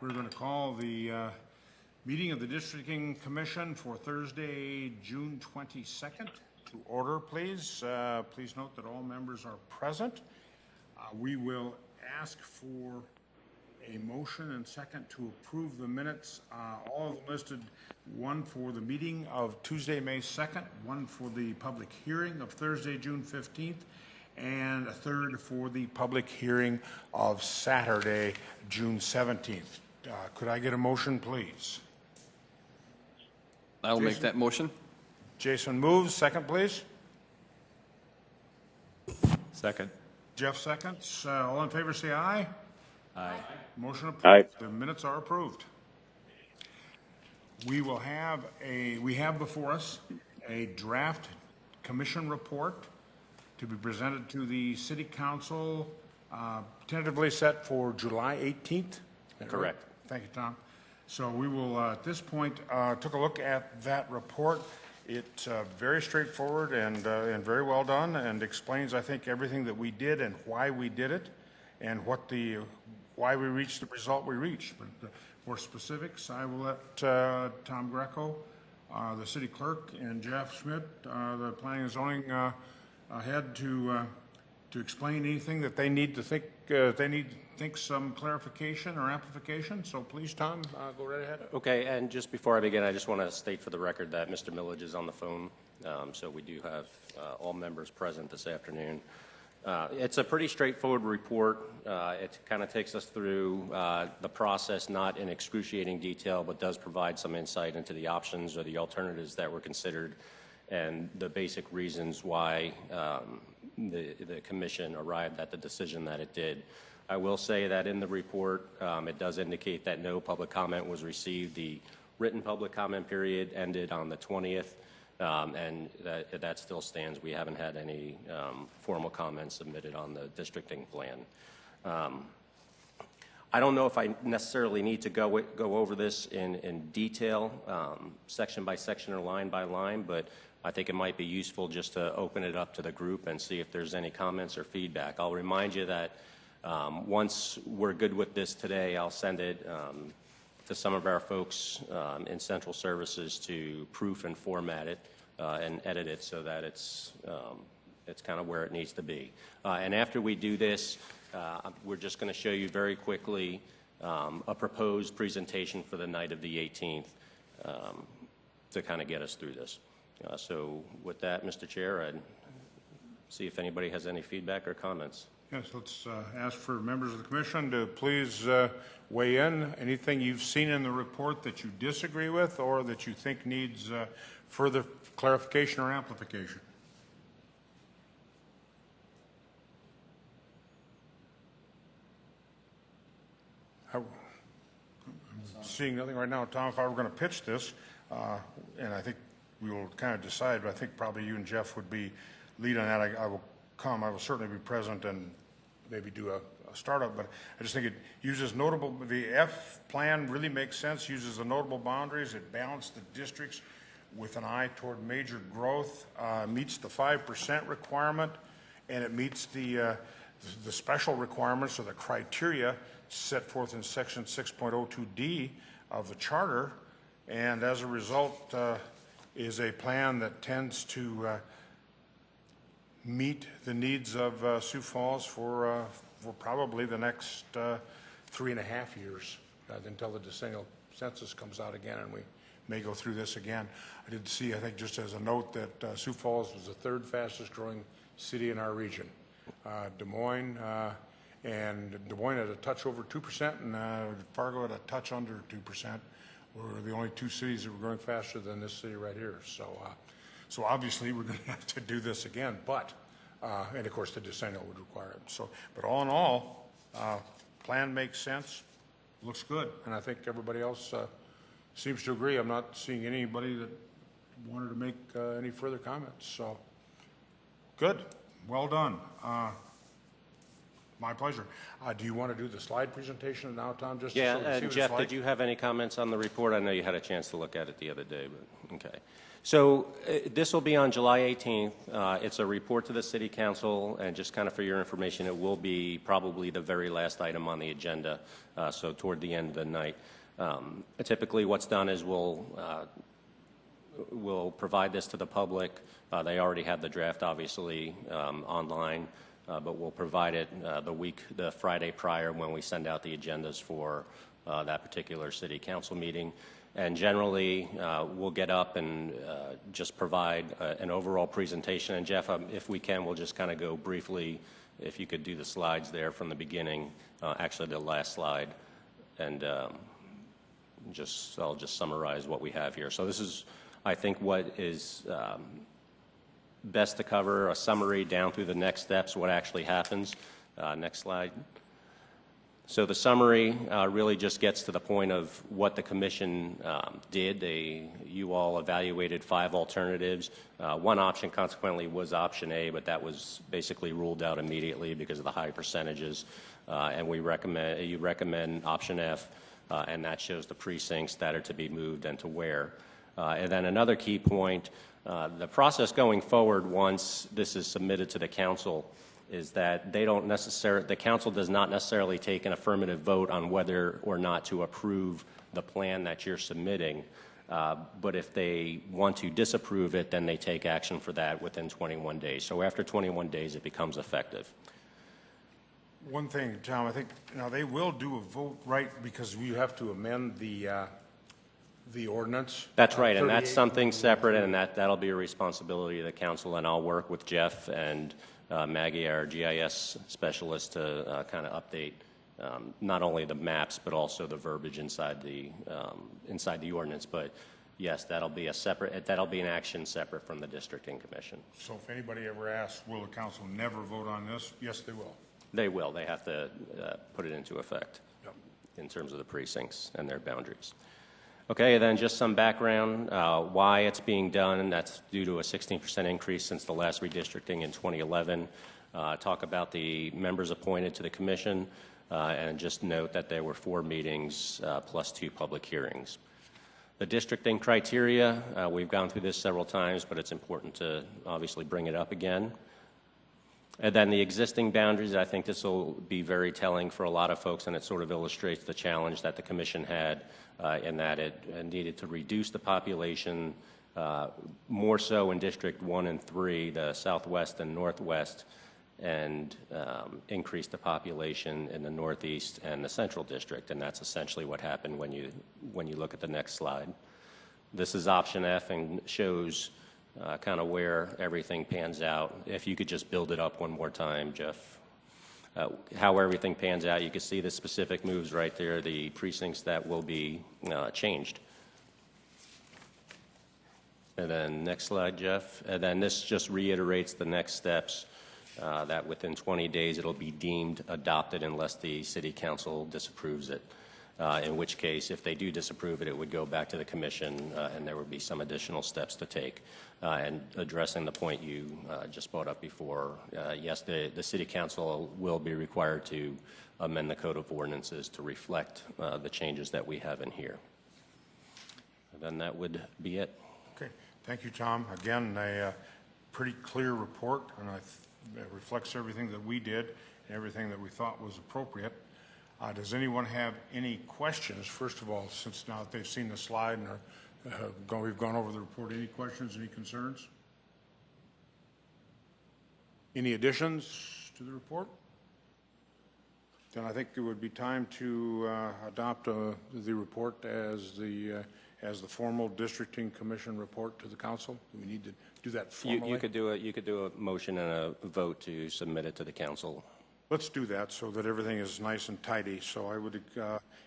We're going to call the meeting of the Districting Commission for Thursday, June 22nd to order, please. Please note that all members are present. We will ask for a motion and second to approve the minutes, all of them listed, one for the meeting of Tuesday, May 2nd, one for the public hearing of Thursday, June 15th, and a third for the public hearing of Saturday, June 17th. Could I get a motion, please? I'll make that motion. Jason moves. Second, please. Second. Jeff seconds. All in favor say aye. Aye. Motion approved. Aye. The minutes are approved. We have before us a draft commission report to be presented to the City Council, tentatively set for July 18th. Correct. Thank you, Tom. So we will, at this point, took a look at that report. It's very straightforward and very well done, and explains, I think, everything that we did and why we did it, and why we reached the result we reached. But for specifics, I will let Tom Greco, the city clerk, and Jeff Schmidt, the planning and zoning head, to explain anything that they need to think some clarification or amplification. So please, Tom, go right ahead. Okay, and just before I begin, I just want to state for the record that Mr. Millage is on the phone, so we do have all members present this afternoon. It's a pretty straightforward report. It kind of takes us through the process, not in excruciating detail, but does provide some insight into the options or the alternatives that were considered and the basic reasons why the commission arrived at the decision that it did. I will say that in the report, it does indicate that no public comment was received. The written public comment period ended on the 20th, and that still stands. We haven't had any formal comments submitted on the districting plan. I don't know if I necessarily need to go over this in detail, section by section or line by line, but I think it might be useful just to open it up to the group and see if there's any comments or feedback. I'll remind you that once we're good with this today, I'll send it to some of our folks in central services to proof and format it and edit it so that it's kind of where it needs to be. And after we do this, we're just going to show you very quickly a proposed presentation for the night of the 18th to kind of get us through this. So with that, Mr. Chair, I'd see if anybody has any feedback or comments. Yes, let's ask for members of the commission to please weigh in. Anything you've seen in the report that you disagree with or that you think needs further clarification or amplification? I'm seeing nothing right now. Tom, if I were going to pitch this, and I think we will kind of decide, but I think probably you and Jeff would be lead on that. I will come. I will certainly be present and maybe do a startup, but I just think it uses notable, the F plan really makes sense, uses the notable boundaries, it balanced the districts with an eye toward major growth, meets the 5% requirement, and it meets the special requirements or the criteria set forth in section 6.02D of the charter, and as a result is a plan that tends to meet the needs of Sioux Falls for probably the next 3.5 years until the decennial census comes out again, and we may go through this again. I did see, I think, just as a note, that Sioux Falls was the third fastest growing city in our region. Des Moines had a touch over 2%, and Fargo had a touch under 2%. We're the only two cities that were growing faster than this city right here. So obviously we're going to have to do this again, but, and of course the decennial would require it. So, but all in all, plan makes sense, looks good, and I think everybody else seems to agree. I'm not seeing anybody that wanted to make any further comments. So, good, well done. My pleasure. Do you want to do the slide presentation now, Tom? Just Yeah, so we see what and it's Jeff, like? did you have any comments on the report? I know you had a chance to look at it the other day, but okay. So this will be on July 18th. It's a report to the City Council, and just kind of for your information, it will be probably the very last item on the agenda, so toward the end of the night. Typically what's done is we'll provide this to the public. They already have the draft, obviously, online, but we'll provide it the Friday prior when we send out the agendas for that particular City Council meeting. And generally, we'll get up and just provide an overall presentation. And Jeff, if we can, we'll just kind of go briefly, if you could do the slides there from the beginning, actually the last slide, and I'll just summarize what we have here. So this is, I think, what is best to cover, a summary down through the next steps, what actually happens. Next slide. So the summary really just gets to the point of what the commission did. You all evaluated 5 alternatives. One option, consequently, was option A, but that was basically ruled out immediately because of the high percentages. And you recommend option F, and that shows the precincts that are to be moved and to where. And then another key point, the process going forward once this is submitted to the council is that the council does not necessarily take an affirmative vote on whether or not to approve the plan that you're submitting. But if they want to disapprove it, then they take action for that within 21 days. So after 21 days, it becomes effective. One thing, Tom, I think now they will do a vote, right, because you have to amend the ordinance. That's right, and that's 38. something separate, and that'll be a responsibility of the council, and I'll work with Jeff and Maggie, our GIS specialist, to kind of update not only the maps but also the verbiage inside the ordinance. But yes, that'll be an action separate from the districting commission. So if anybody ever asks, will the council never vote on this? Yes, they will. They will. They have to put it into effect. Yep. In terms of the precincts and their boundaries. Okay, then just some background, why it's being done, and that's due to a 16% increase since the last redistricting in 2011. Talk about the members appointed to the commission, and just note that there were 4 meetings plus 2 public hearings. The districting criteria, we've gone through this several times, but it's important to obviously bring it up again. And then the existing boundaries, I think this will be very telling for a lot of folks, and it sort of illustrates the challenge that the commission had in that it needed to reduce the population more so in District 1 and 3, the southwest and northwest, and increase the population in the northeast and the central district. And that's essentially what happened when you look at the next slide. This is option F and shows kind of where everything pans out. If you could just build it up one more time, Jeff. How everything pans out, you can see the specific moves right there, the precincts that will be changed. And then next slide, Jeff. And then this just reiterates the next steps, that within 20 days it'll be deemed adopted unless the city council disapproves it. In which case, if they do disapprove it, it would go back to the commission, and there would be some additional steps to take. And addressing the point you just brought up before, yes, the city council will be required to amend the code of ordinances to reflect the changes that we have in here. And then that would be it. Okay, thank you, Tom. Again, a pretty clear report, and it reflects everything that we did and everything that we thought was appropriate. Does anyone have any questions? First of all, since now that they've seen the slide and we've gone over the report, any questions, any concerns? Any additions to the report? Then I think it would be time to adopt the report as the formal districting commission report to the council. Do we need to do that formally? You could do a motion and a vote to submit it to the council. Let's do that so that everything is nice and tidy. So I would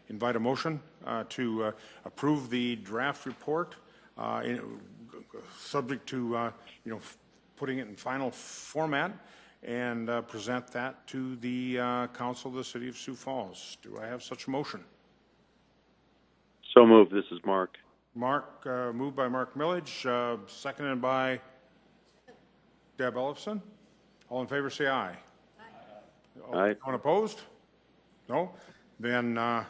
invite a motion to approve the draft report, subject to putting it in final format, and present that to the council of the City of Sioux Falls. Do I have such a motion? So moved. This is Mark. Mark, moved by Mark Millage, seconded by Deb Ellefson. All in favor, say aye. Aye. Anyone opposed? No? Then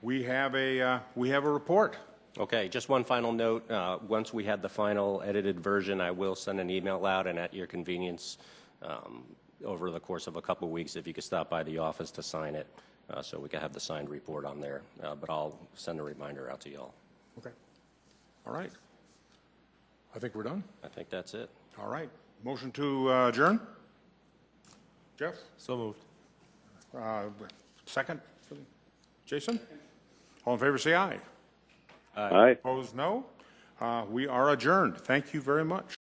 we have a report. Okay, just one final note. Once we had the final edited version, I will send an email out, and at your convenience, over the course of a couple of weeks, if you could stop by the office to sign it, so we can have the signed report on there. But I'll send a reminder out to y'all. Okay. All right. I think we're done. I think that's it. All right. Motion to adjourn? Jeff? So moved. Second? Jason? All in favor, say aye. Aye. Opposed, no. We are adjourned. Thank you very much.